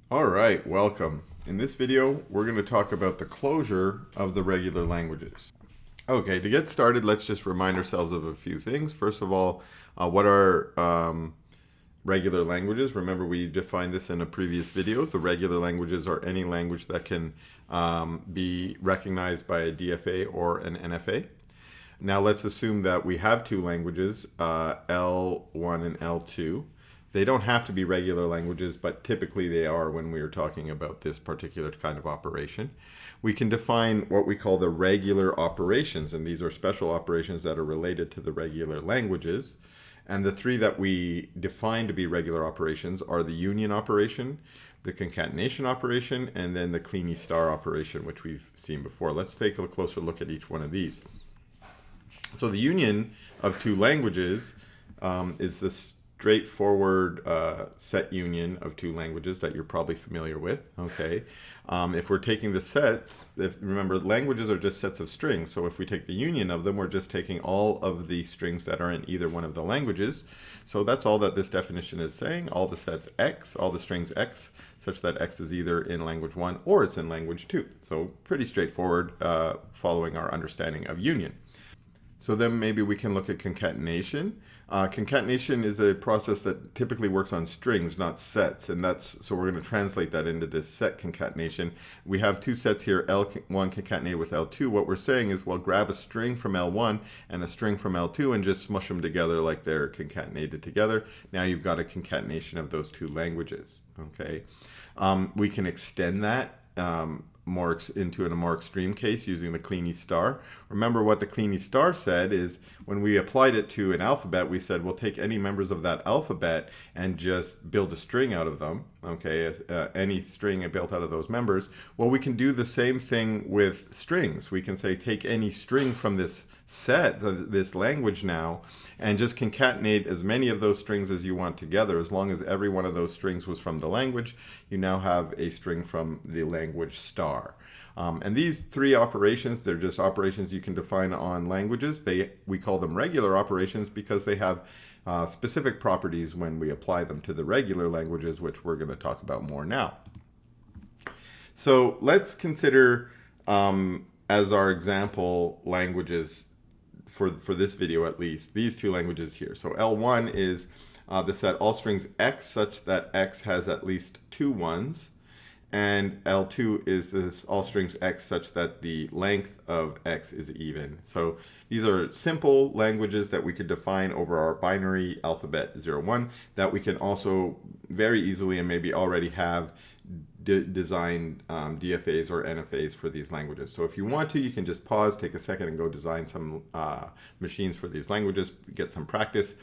All right, welcome. In this video, we're going to talk about the closure of the regular languages. Okay, to get started, let's just remind ourselves of a few things. First of all, what are regular languages? Remember, we defined this in a previous video. The regular languages are any language that can be recognized by a DFA or an NFA. Now, let's assume that we have two languages, L1 and L2. They don't have to be regular languages, but typically they are when we are talking about this particular kind of operation. We can define what we call the regular operations, and these are special operations that are related to the regular languages. And the three that we define to be regular operations are the union operation, the concatenation operation, and then the Kleene star operation, which we've seen before. Let's take a closer look at each one of these. So the union of two languages is this straightforward set union of two languages that you're probably familiar with. Okay, if we're taking the sets, remember languages are just sets of strings. So if we take the union of them, we're just taking all of the strings that are in either one of the languages. So that's all that this definition is saying. All the sets X, all the strings X, such that X is either in language 1 or it's in language 2. So pretty straightforward following our understanding of union. So then maybe we can look at concatenation. Concatenation is a process that typically works on strings, not sets, and so we're going to translate that into this set concatenation. We have two sets here, L1 concatenate with L2. What we're saying is, well, grab a string from L1 and a string from L2 and just smush them together like they're concatenated together. Now you've got a concatenation of those two languages. Okay, we can extend that into a more extreme case using the Kleene star. Remember what the Kleene star said is when we applied it to an alphabet, we said we'll take any members of that alphabet and just build a string out of them. Okay, any string built out of those members. Well, we can do the same thing with strings. We can say take any string from this set, this language now, and just concatenate as many of those strings as you want together. As long as every one of those strings was from the language, you now have a string from the language star. And these three operations, they're just operations you can define on languages. We call them regular operations because they have specific properties when we apply them to the regular languages, which we're going to talk about more now. So let's consider as our example languages for this video at least, these two languages here. So L1 is the set all strings X such that X has at least two ones. And L2 is this all strings X such that the length of X is even. So these are simple languages that we could define over our binary alphabet 0, 1 that we can also very easily and maybe already have design DFAs or NFAs for these languages. So if you want to, you can just pause, take a second and go design some machines for these languages, get some practice.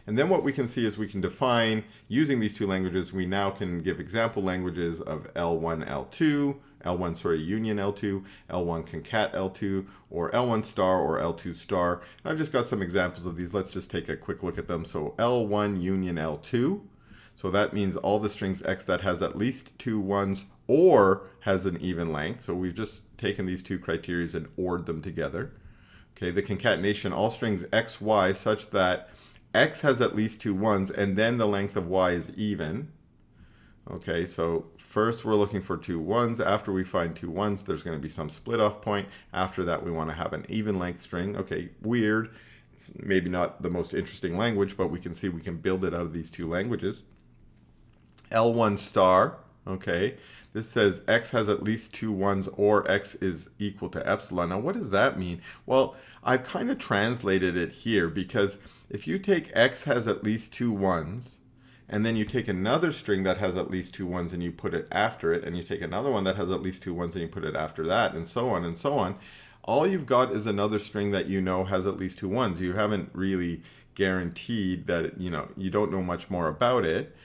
And then what we can see is we can define, using these two languages, we now can give example languages of L1, L2, union L2, L1 concat L2, or L1 star or L2 star. And I've just got some examples of these. Let's just take a quick look at them. So L1 union L2. So that means all the strings X that has at least two ones or has an even length. So we've just taken these two criteria and ORed them together. Okay, the concatenation, all strings X, Y such that X has at least two ones and then the length of Y is even. Okay, so first we're looking for two ones. After we find two ones, there's going to be some split off point. After that, we want to have an even length string. Okay, weird. It's maybe not the most interesting language, but we can see we can build it out of these two languages. L1 star, okay, this says X has at least two ones or X is equal to epsilon. Now, what does that mean? Well, I've kind of translated it here because if you take X has at least two ones, and then you take another string that has at least two ones and you put it after it, and you take another one that has at least two ones and you put it after that, and so on and so on, all you've got is another string that you know has at least two ones. You haven't really guaranteed that, you don't know much more about it.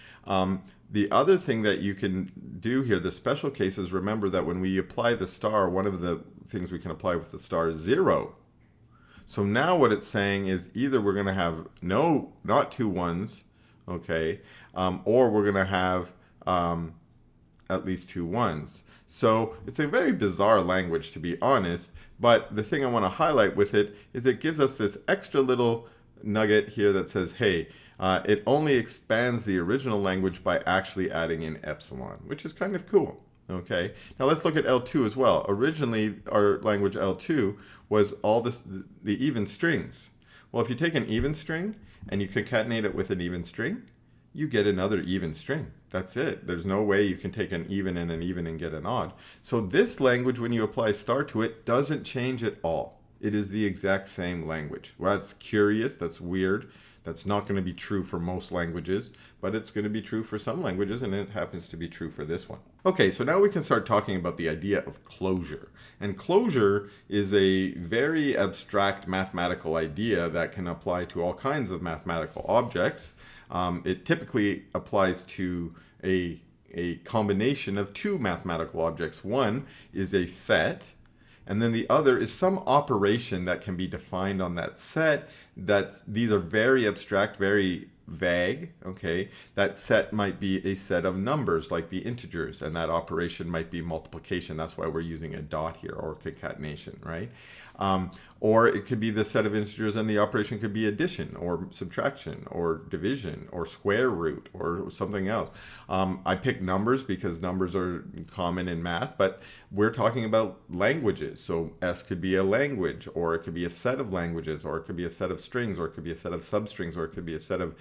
The other thing that you can do here, the special cases, remember that when we apply the star, one of the things we can apply with the star is 0. So now what it's saying is either we're going to have not two ones, okay, or we're going to have at least two ones. So it's a very bizarre language, to be honest, but the thing I want to highlight with it is it gives us this extra little nugget here that says, hey, It only expands the original language by actually adding in epsilon, which is kind of cool. Okay, now let's look at L2 as well. Originally, our language L2 was all the even strings. Well, if you take an even string and you concatenate it with an even string, you get another even string. That's it. There's no way you can take an even and get an odd. So this language, when you apply star to it, doesn't change at all. It is the exact same language. Well, that's curious. That's weird. That's not going to be true for most languages, but it's going to be true for some languages, and it happens to be true for this one. Okay, so now we can start talking about the idea of closure. And closure is a very abstract mathematical idea that can apply to all kinds of mathematical objects. It typically applies to a combination of two mathematical objects. One is a set, and then the other is some operation that can be defined on that set. These are very abstract, very vague, okay? That set might be a set of numbers like the integers, and that operation might be multiplication. That's why we're using a dot here, or concatenation, right? Or it could be the set of integers and the operation could be addition or subtraction or division or square root or something else. I picked numbers because numbers are common in math, but we're talking about languages. So S could be a language, or it could be a set of languages, or it could be a set of strings, or it could be a set of substrings, or it could be a set of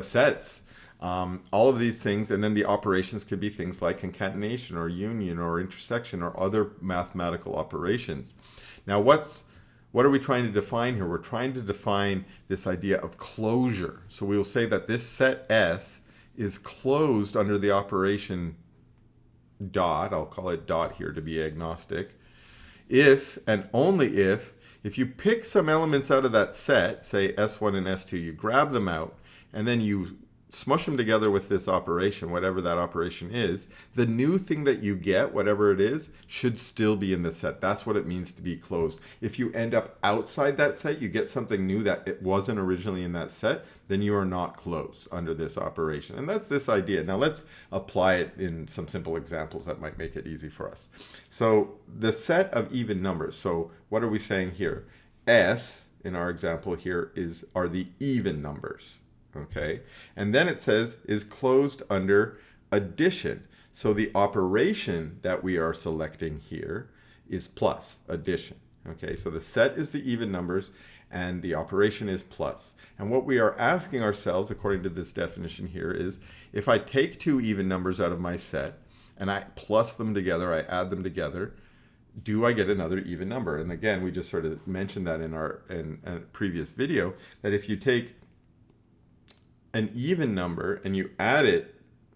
sets. All of these things, and then the operations could be things like concatenation or union or intersection or other mathematical operations. Now, what are we trying to define here? We're trying to define this idea of closure. So we will say that this set S is closed under the operation dot. I'll call it dot here to be agnostic. If and only if you pick some elements out of that set, say S1 and S2, you grab them out, and then you smush them together with this operation, whatever that operation is, the new thing that you get, whatever it is, should still be in the set. That's what it means to be closed. If you end up outside that set, you get something new that it wasn't originally in that set, then you are not closed under this operation. And that's this idea. Now let's apply it in some simple examples that might make it easy for us. So the set of even numbers. So what are we saying here? S, in our example here, are the even numbers. Okay, and then it says is closed under addition. So the operation that we are selecting here is plus, addition. Okay, so the set is the even numbers and the operation is plus. And what we are asking ourselves, according to this definition here, is if I take two even numbers out of my set and I plus them together, I add them together, do I get another even number? And again, we just sort of mentioned that in a previous video, that if you take an even number and you add it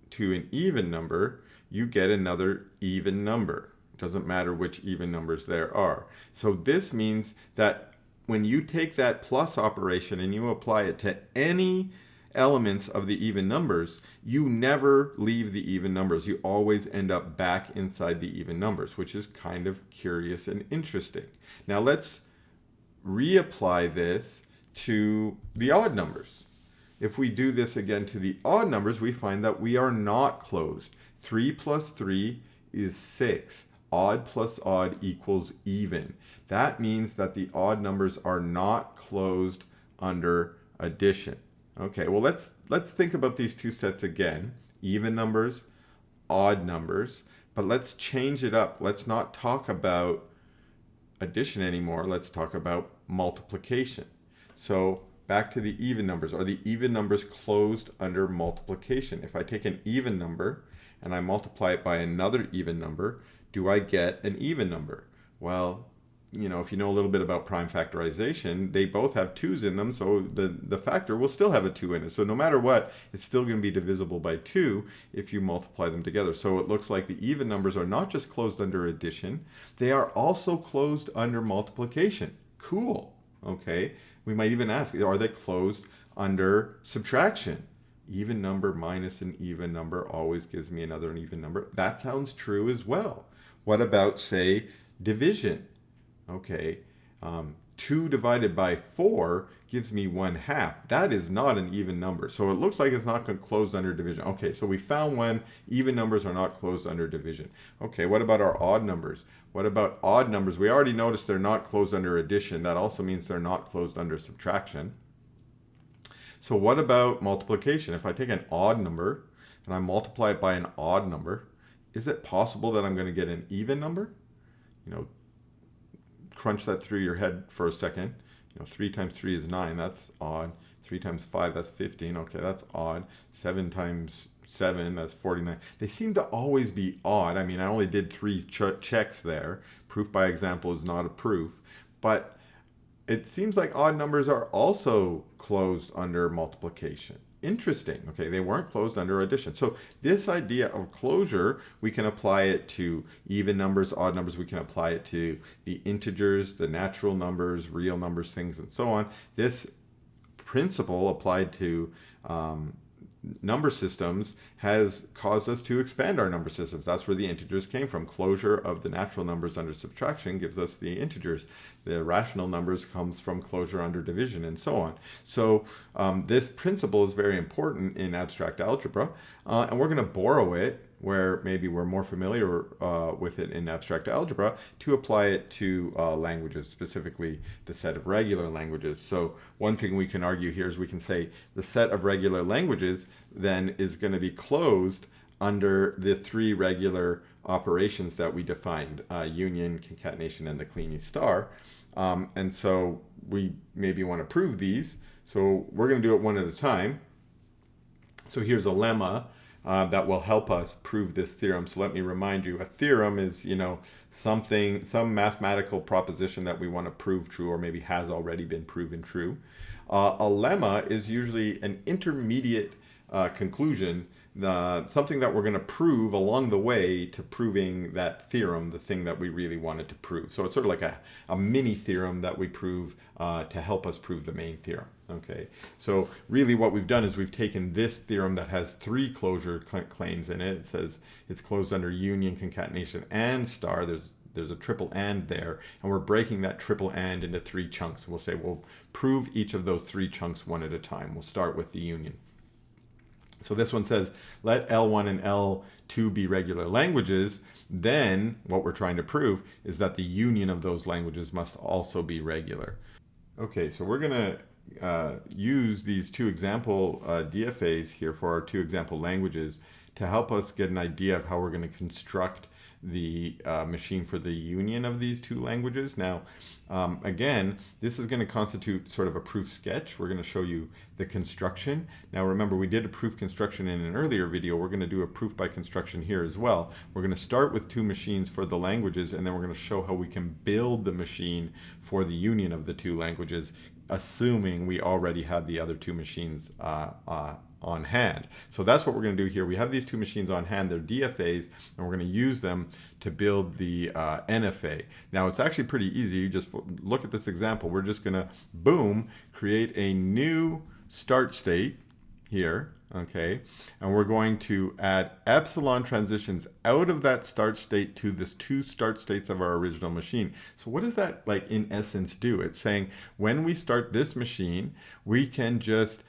to an even number, you get another even number. It doesn't matter which even numbers there are. So this means that when you take that plus operation and you apply it to any elements of the even numbers, you never leave the even numbers. You always end up back inside the even numbers, which is kind of curious and interesting. Now let's reapply this to the odd numbers. If we do this again to the odd numbers, we find that we are not closed. 3 plus 3 is 6. Odd plus odd equals even. That means that the odd numbers are not closed under addition. Okay, well let's think about these two sets again. Even numbers, odd numbers, but let's change it up. Let's not talk about addition anymore. Let's talk about multiplication. So back to the even numbers. Are the even numbers closed under multiplication? If I take an even number and I multiply it by another even number, do I get an even number? Well, you know, if you know a little bit about prime factorization, they both have 2's in them, so the factor will still have a 2 in it. So no matter what, it's still going to be divisible by 2 if you multiply them together. So it looks like the even numbers are not just closed under addition, they are also closed under multiplication. Cool. Okay. We might even ask, are they closed under subtraction? Even number minus an even number always gives me another even number. That sounds true as well. What about, say, division? Okay, 2 divided by 4 gives me 1/2. That is not an even number. So it looks like it's not closed under division. Okay, so we found when even numbers are not closed under division. Okay, what about our odd numbers? What about odd numbers? We already noticed they're not closed under addition. That also means they're not closed under subtraction. So what about multiplication? If I take an odd number and I multiply it by an odd number, is it possible that I'm going to get an even number? Crunch that through your head for a second. 3 times 3 is 9, that's odd. 3 times 5, that's 15, okay, that's odd. 7 times 7, that's 49. They seem to always be odd. I mean, I only did 3 checks there. Proof by example is not a proof. But it seems like odd numbers are also closed under multiplication. Interesting. Okay, they weren't closed under addition. So this idea of closure, we can apply it to even numbers, odd numbers. We can apply it to the integers, the natural numbers, real numbers, things, and so on. This principle applied to number systems has caused us to expand our number systems. That's where the integers came from. Closure of the natural numbers under subtraction gives us the integers. The rational numbers comes from closure under division, and so on. So this principle is very important in abstract algebra, and we're going to borrow it where maybe we're more familiar with it in abstract algebra to apply it to languages, specifically the set of regular languages. So one thing we can argue here is we can say the set of regular languages then is going to be closed under the 3 regular operations that we defined, union, concatenation, and the Kleene star. And so we maybe want to prove these. So we're going to do it one at a time. So here's a lemma that will help us prove this theorem. So let me remind you, a theorem is, some mathematical proposition that we want to prove true, or maybe has already been proven true. A lemma is usually an intermediate conclusion, something that we're going to prove along the way to proving that theorem, the thing that we really wanted to prove. So it's sort of like a mini theorem that we prove to help us prove the main theorem. Okay, so really what we've done is we've taken this theorem that has 3 closure claims in it. It says it's closed under union, concatenation, and star. There's a triple and there, and we're breaking that triple and into 3 chunks. We'll say we'll prove each of those 3 chunks one at a time. We'll start with the union. So this one says, let L1 and L2 be regular languages. Then what we're trying to prove is that the union of those languages must also be regular. Okay, so we're going to use these 2 example DFAs here for our 2 example languages to help us get an idea of how we're going to construct the machine for the union of these 2 languages. Now, again, this is going to constitute sort of a proof sketch. We're going to show you the construction. Now, remember, we did a proof construction in an earlier video. We're going to do a proof by construction here as well. We're going to start with 2 machines for the languages, and then we're going to show how we can build the machine for the union of the 2 languages, assuming we already had the other 2 machines on hand. So that's what we're going to do here. We have these 2 machines on hand. They're DFAs, and we're going to use them to build the NFA. Now, it's actually pretty easy. You just look at this example. We're just going to, boom, create a new start state here, okay? And we're going to add epsilon transitions out of that start state to this 2 start states of our original machine. So what does that, like, in essence do? It's saying when we start this machine, we can just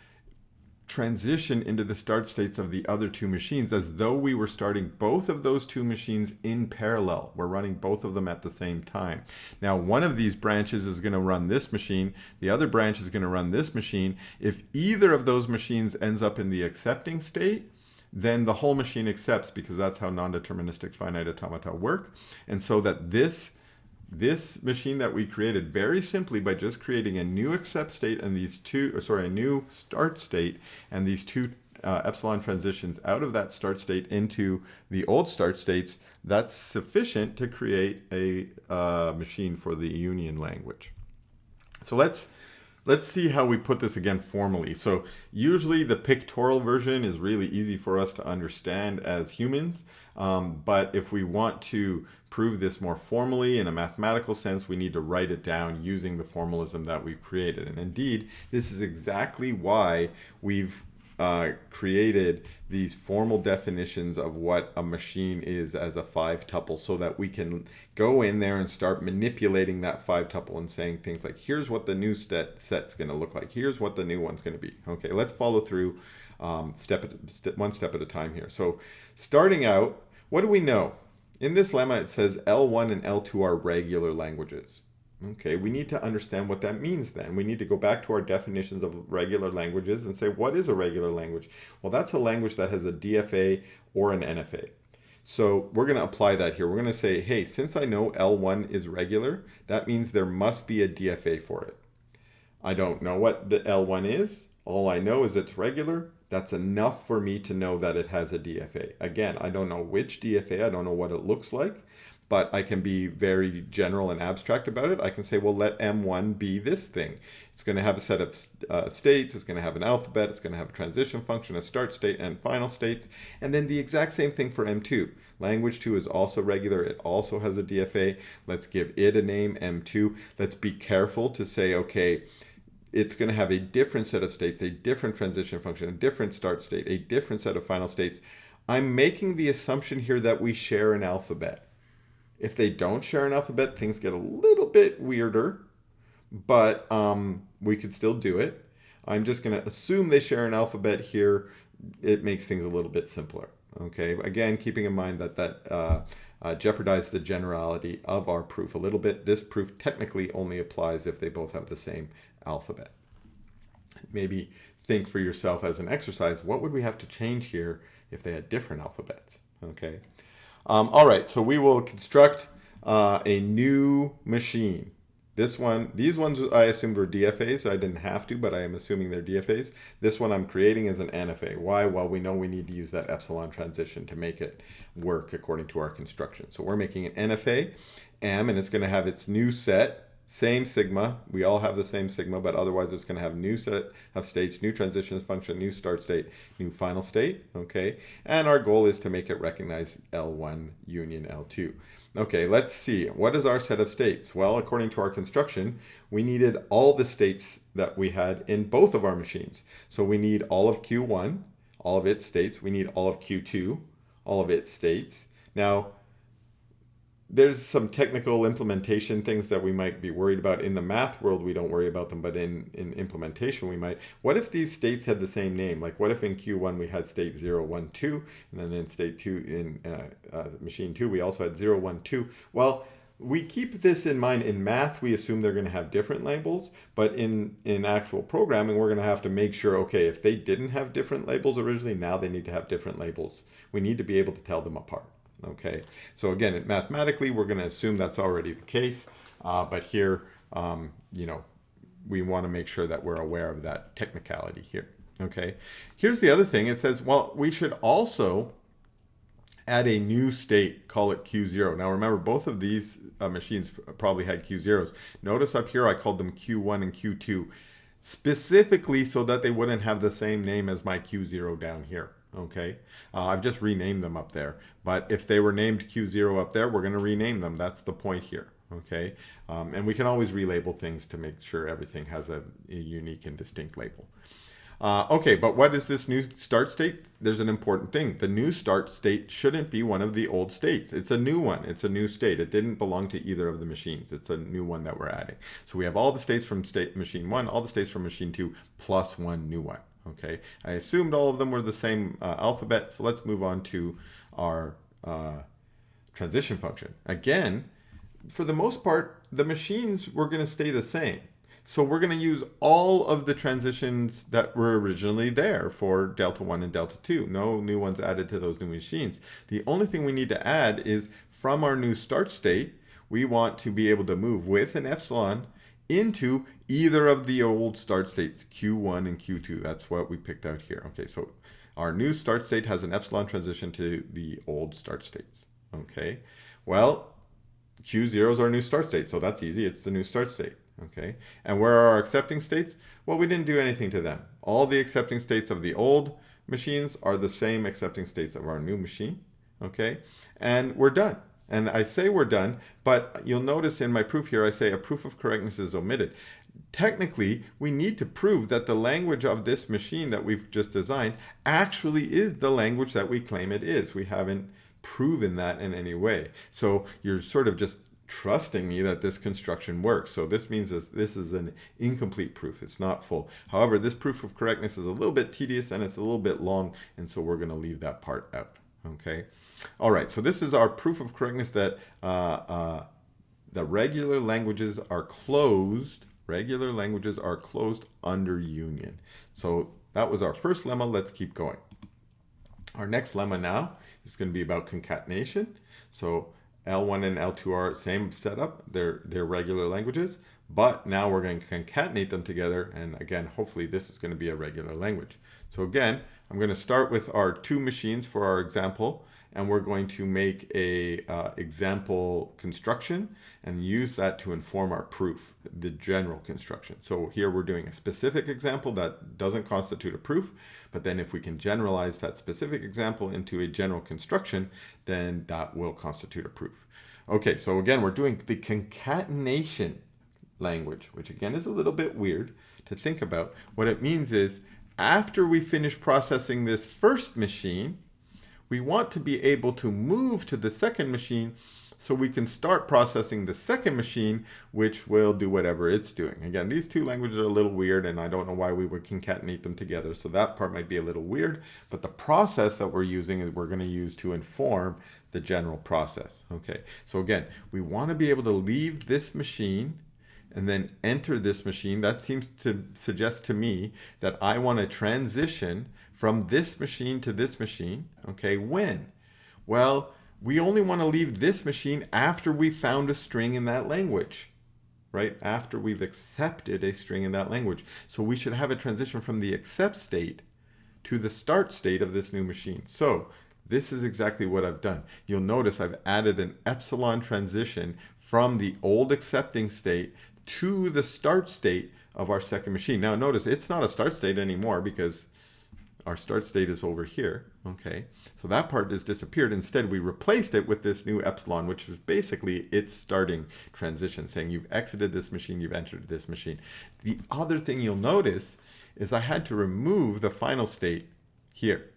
transition into the start states of the other 2 machines as though we were starting both of those 2 machines in parallel. We're running both of them at the same time. Now, one of these branches is going to run this machine. The other branch is going to run this machine. If either of those machines ends up in the accepting state, then the whole machine accepts, because that's how non-deterministic finite automata work. And so that this machine that we created very simply by just creating a new accept state and a new start state and these 2 epsilon transitions out of that start state into the old start states, that's sufficient to create a machine for the union language. So let's see how we put this again formally. So usually the pictorial version is really easy for us to understand as humans. But if we want to prove this more formally in a mathematical sense, we need to write it down using the formalism that we've created. And indeed, this is exactly why we've created these formal definitions of what a machine is as a 5-tuple, so that we can go in there and start manipulating that 5-tuple and saying things like, here's what the new set's going to look like. Here's what the new one's going to be. Okay, let's follow through one step at a time here. So starting out, what do we know? In this lemma, it says L1 and L2 are regular languages. Okay, we need to understand what that means then. We need to go back to our definitions of regular languages and say, what is a regular language? Well, that's a language that has a DFA or an NFA. So we're going to apply that here. We're going to say, hey, since I know L1 is regular, that means there must be a DFA for it. I don't know what the L1 is. All I know is it's regular. That's enough for me to know that it has a DFA. Again, I don't know which DFA. I don't know what it looks like. But I can be very general and abstract about it. I can say, well, let M1 be this thing. It's going to have a set of states. It's going to have an alphabet. It's going to have a transition function, a start state, and final states. And then the exact same thing for M2. Language 2 is also regular. It also has a DFA. Let's give it a name, M2. Let's be careful to say, okay, it's going to have a different set of states, a different transition function, a different start state, a different set of final states. I'm making the assumption here that we share an alphabet. If they don't share an alphabet, things get a little bit weirder, but we could still do it. I'm just going to assume they share an alphabet here. It makes things a little bit simpler. Okay, again, keeping in mind that jeopardizes the generality of our proof a little bit. This proof technically only applies if they both have the same alphabet. Maybe think for yourself as an exercise, what would we have to change here if they had different alphabets? Okay. All right, so we will construct a new machine. These ones I assumed were DFAs, so I didn't have to, but I am assuming they're DFAs. This one I'm creating is an NFA. Why? Well, we know we need to use that epsilon transition to make it work according to our construction. So we're making an NFA, M, and it's going to have its new set. Same sigma, we all have the same sigma, but otherwise it's going to have new set of states, new transitions function, new start state, new final state, okay? And our goal is to make it recognize L1 union L2. Okay, let's see, what is our set of states? Well, according to our construction, we needed all the states that we had in both of our machines. So we need all of Q1, all of its states, we need all of Q2, all of its states. Now, there's some technical implementation things that we might be worried about. In the math world, we don't worry about them, but in implementation, we might. What if these states had the same name? Like, what if in Q1 we had state 0, 1, 2, and then in state 2, in machine 2, we also had 0, 1, 2. Well, we keep this in mind. In math, we assume they're going to have different labels, but in actual programming, we're going to have to make sure, okay, if they didn't have different labels originally, now they need to have different labels. We need to be able to tell them apart. Okay, so again, mathematically, we're going to assume that's already the case, but here, you know, we want to make sure that we're aware of that technicality here. Okay, here's the other thing. It says, well, we should also add a new state, call it Q0. Now remember, both of these machines probably had Q0s. Notice up here, I called them Q1 and Q2, specifically so that they wouldn't have the same name as my Q0 down here. Okay, I've just renamed them up there, but if they were named Q0 up there, we're going to rename them. That's the point here. Okay, and we can always relabel things to make sure everything has a unique and distinct label. Okay, but what is this new start state? There's an important thing. The new start state shouldn't be one of the old states. It's a new one. It's a new state. It didn't belong to either of the machines. It's a new one that we're adding. So we have all the states from machine 1, all the states from machine 2, plus one new one. Okay, I assumed all of them were the same alphabet, so let's move on to our transition function. Again, for the most part, the machines were going to stay the same. So we're going to use all of the transitions that were originally there for delta 1 and delta 2. No new ones added to those new machines. The only thing we need to add is from our new start state, we want to be able to move with an epsilon into either of the old start states, Q1 and Q2. That's what we picked out here. Okay, so our new start state has an epsilon transition to the old start states. Okay, well, Q0 is our new start state, so that's easy. It's the new start state. Okay, and where are our accepting states? Well, we didn't do anything to them. All the accepting states of the old machines are the same accepting states of our new machine. Okay, and we're done. And I say we're done, but you'll notice in my proof here, I say a proof of correctness is omitted. Technically, we need to prove that the language of this machine that we've just designed actually is the language that we claim it is. We haven't proven that in any way. So you're sort of just trusting me that this construction works. So this means this is an incomplete proof. It's not full. However, this proof of correctness is a little bit tedious and it's a little bit long, and so we're going to leave that part out. Okay. All right. So this is our proof of correctness that the regular languages are closed. Regular languages are closed under union. So that was our first lemma. Let's keep going. Our next lemma now is going to be about concatenation. So L1 and L2 are same setup. They're regular languages, but now we're going to concatenate them together. And again, hopefully this is going to be a regular language. So again, I'm going to start with our two machines for our example, and we're going to make a example construction and use that to inform our proof, the general construction. So here we're doing a specific example that doesn't constitute a proof, but then if we can generalize that specific example into a general construction, then that will constitute a proof. Okay, so again, we're doing the concatenation language, which again is a little bit weird to think about. What it means is after we finish processing this first machine, we want to be able to move to the second machine so we can start processing the second machine, which will do whatever it's doing. Again, these two languages are a little weird, and I don't know why we would concatenate them together, so that part might be a little weird, but the process that we're using is we're going to use to inform the general process. Okay, so again, we want to be able to leave this machine and then enter this machine. That seems to suggest to me that I want to transition from this machine to this machine. Okay, when? Well, we only want to leave this machine after we found a string in that language, right? After we've accepted a string in that language. So we should have a transition from the accept state to the start state of this new machine. So this is exactly what I've done. You'll notice I've added an epsilon transition from the old accepting state to the start state of our second machine. Now notice it's not a start state anymore because our start state is over here. Okay, so that part has disappeared. Instead, we replaced it with this new epsilon, which is basically its starting transition, saying you've exited this machine, you've entered this machine. The other thing you'll notice is I had to remove the final state here,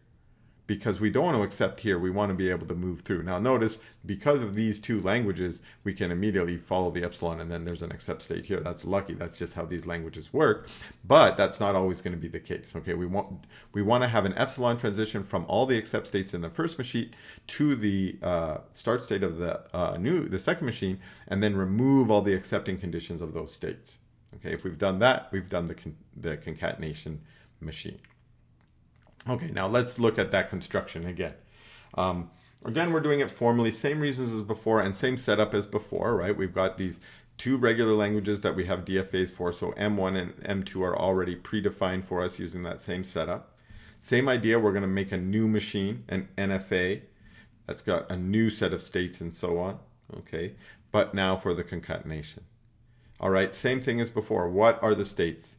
because we don't want to accept here, we want to be able to move through. Now notice, because of these two languages, we can immediately follow the epsilon and then there's an accept state here. That's lucky, that's just how these languages work, but that's not always going to be the case. Okay, we want to have an epsilon transition from all the accept states in the first machine to the start state of the second machine, and then remove all the accepting conditions of those states. Okay, if we've done that, we've done the concatenation machine. Okay, now let's look at that construction again. Again, we're doing it formally, same reasons as before and same setup as before, right? We've got these two regular languages that we have DFAs for, so M1 and M2 are already predefined for us using that same setup. Same idea, we're going to make a new machine, an NFA, that's got a new set of states and so on, okay? But now for the concatenation. All right, same thing as before. What are the states?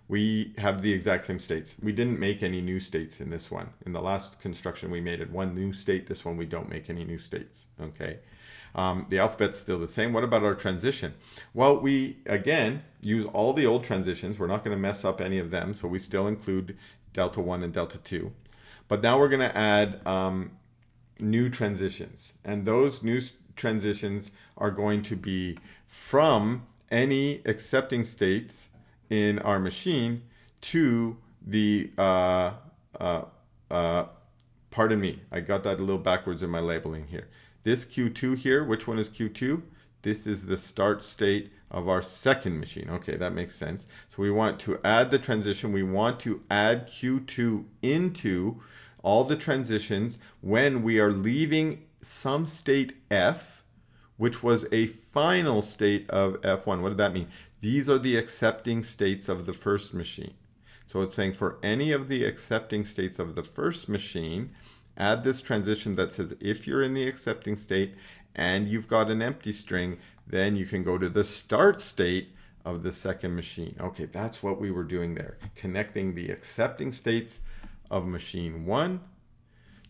We have the exact same states. We didn't make any new states in this one. In the last construction, we made it one new state. This one, we don't make any new states, okay? The alphabet's still the same. What about our transition? Well, we, again, use all the old transitions. We're not going to mess up any of them, so we still include delta 1 and delta 2. But now we're going to add new transitions. And those new transitions are going to be from any accepting states in our machine to the, pardon me, I got that a little backwards in my labeling here. This Q2 here, which one is Q2? This is the start state of our second machine. Okay, that makes sense. So we want to add the transition. We want to add Q2 into all the transitions when we are leaving some state F, which was a final state of F1. What did that mean? These are the accepting states of the first machine. So it's saying for any of the accepting states of the first machine, add this transition that says if you're in the accepting state and you've got an empty string, then you can go to the start state of the second machine. Okay, that's what we were doing there, connecting the accepting states of machine 1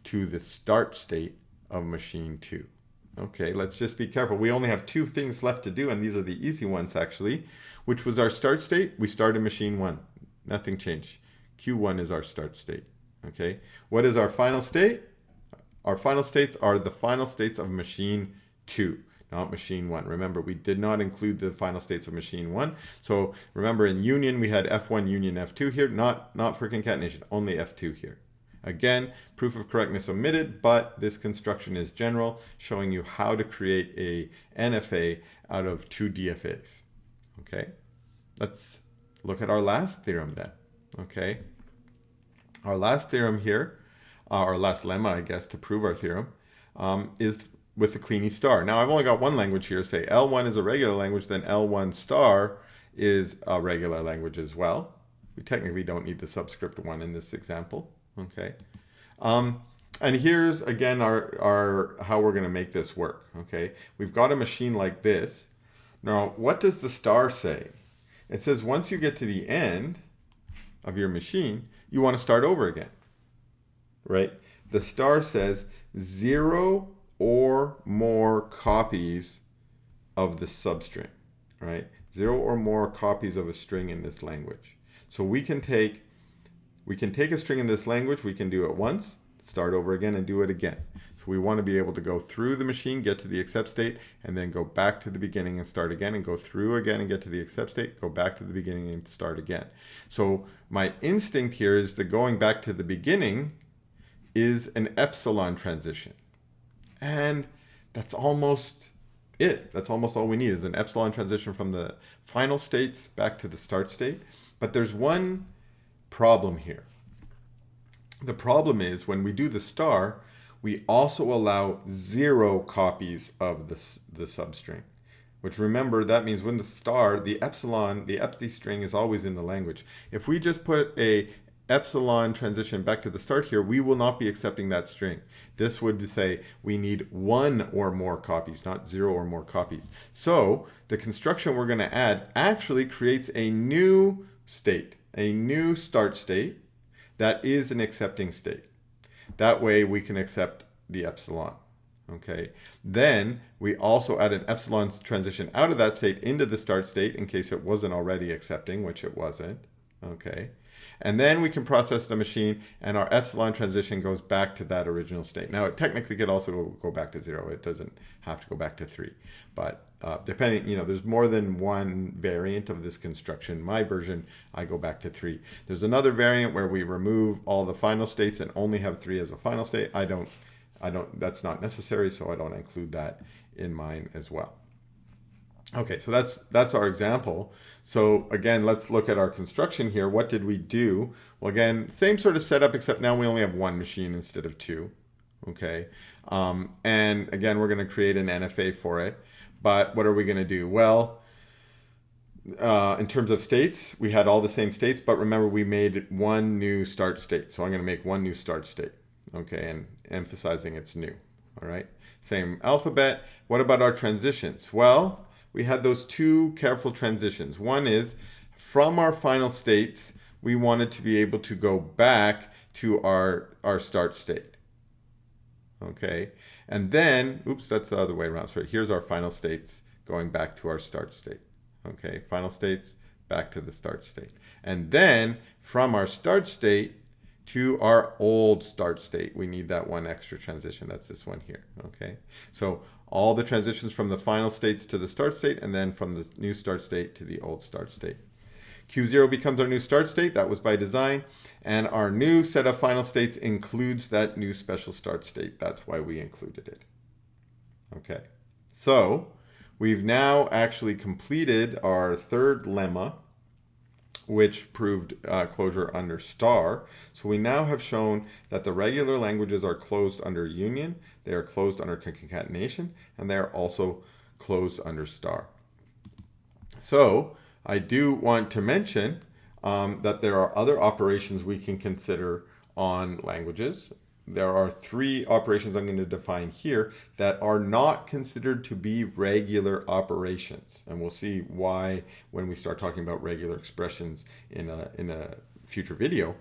to the start state of machine 2. Okay, let's just be careful. We only have two things left to do, and these are the easy ones actually, which was our start state. We started machine 1. Nothing changed. Q1 is our start state. Okay, what is our final state? Our final states are the final states of machine 2, not machine 1. Remember, we did not include the final states of machine 1. So remember, in union, we had F1 union F2 here, not for concatenation, only F2 here. Again, proof of correctness omitted, but this construction is general, showing you how to create a NFA out of two DFAs. Okay, let's look at our last theorem then. Okay, our last theorem here, our last lemma, I guess, to prove our theorem, is with the Kleene star. Now, I've only got one language here. Say L1 is a regular language, then L1 star is a regular language as well. We technically don't need the subscript 1 in this example. Okay, and here's again our how we're going to make this work. Okay, we've got a machine like this. Now, what does the star say? It says once you get to the end of your machine, you want to start over again, right? The star says 0 or more copies of the substring, right? 0 or more copies of a string in this language. So we can take a string in this language, we can do it once, start over again, and do it again. So we want to be able to go through the machine, get to the accept state, and then go back to the beginning and start again, and go through again and get to the accept state, go back to the beginning and start again. So my instinct here is that going back to the beginning is an epsilon transition. And that's almost it. That's almost all we need is an epsilon transition from the final states back to the start state. But there's one problem here. The problem is when we do the star, we also allow 0 copies of the substring, which remember, that means when the star, the epsilon, the empty string is always in the language. If we just put a epsilon transition back to the start here, we will not be accepting that string. This would say we need 1 or more copies, not 0 or more copies. So the construction we're going to add actually creates a new state, a new start state that is an accepting state. That way we can accept the epsilon. Okay. Then we also add an epsilon transition out of that state into the start state in case it wasn't already accepting, which it wasn't. Okay. And then we can process the machine, and our epsilon transition goes back to that original state. Now, it technically could also go back to 0. It doesn't have to go back to 3. But depending, there's more than one variant of this construction. My version, I go back to 3. There's another variant where we remove all the final states and only have 3 as a final state. That's not necessary, so I don't include that in mine as well. Okay, so that's our example. So again, let's look at our construction here. What did we do? Well, again, same sort of setup, except now we only have one machine instead of 2. Okay, and again, we're going to create an NFA for it. But what are we going to do? Well, in terms of states, we had all the same states, but remember we made one new start state. So I'm going to make one new start state. Okay, and emphasizing it's new. All right, same alphabet. What about our transitions? Well, we had those two careful transitions. One is from our final states, we wanted to be able to go back to our start state. Okay, and then, oops, that's the other way around. Sorry, here's our final states going back to our start state. Okay, final states back to the start state. And then from our start state to our old start state, we need that one extra transition. That's this one here. Okay, so all the transitions from the final states to the start state, and then from the new start state to the old start state. Q0 becomes our new start state. That was by design. And our new set of final states includes that new special start state. That's why we included it. Okay, so we've now actually completed our third lemma, which proved closure under star. So we now have shown that the regular languages are closed under union, they are closed under concatenation, and they are also closed under star. So I do want to mention that there are other operations we can consider on languages. There are 3 operations I'm going to define here that are not considered to be regular operations. And we'll see why when we start talking about regular expressions in a future video.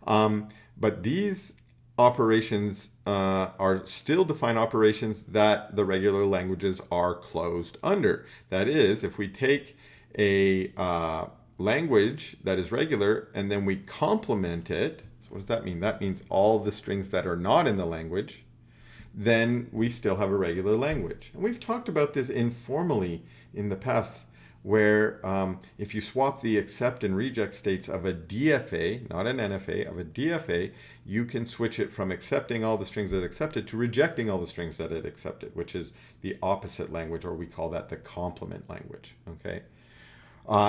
But these operations are still defined operations that the regular languages are closed under. That is, if we take a language that is regular and then we complement it, so what does that mean? That means all the strings that are not in the language, then we still have a regular language. And we've talked about this informally in the past, where if you swap the accept and reject states of a DFA, not an NFA, of a DFA, you can switch it from accepting all the strings that it accepted to rejecting all the strings that it accepted, which is the opposite language, or we call that the complement language, okay?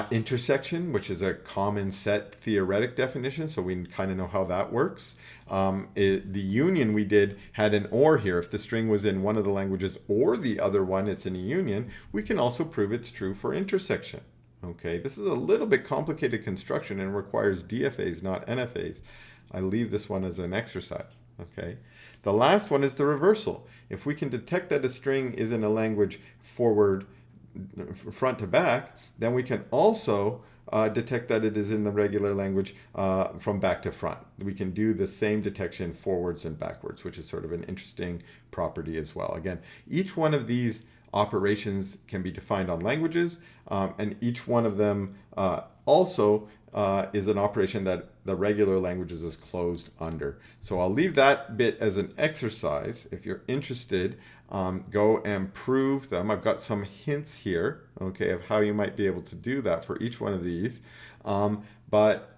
Intersection, which is a common set theoretic definition, so we kind of know how that works. The union we did had an or here. If the string was in one of the languages or the other one, it's in a union. We can also prove it's true for intersection. Okay, this is a little bit complicated construction and requires DFAs, not NFAs. I leave this one as an exercise. Okay, the last one is the reversal. If we can detect that a string is in a language forward, front to back, then we can also detect that it is in the regular language from back to front. We can do the same detection forwards and backwards, which is sort of an interesting property as well. Again, each one of these operations can be defined on languages, and each one of them also is an operation that the regular languages is closed under. So I'll leave that bit as an exercise. If you're interested, go and prove them. I've got some hints here, okay, of how you might be able to do that for each one of these. But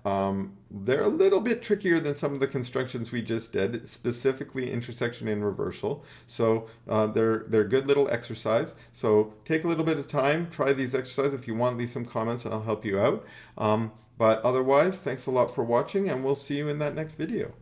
they're a little bit trickier than some of the constructions we just did, specifically intersection and reversal. So they're good little exercise. So take a little bit of time, try these exercises. If you want, leave some comments and I'll help you out. But otherwise, thanks a lot for watching, and we'll see you in that next video.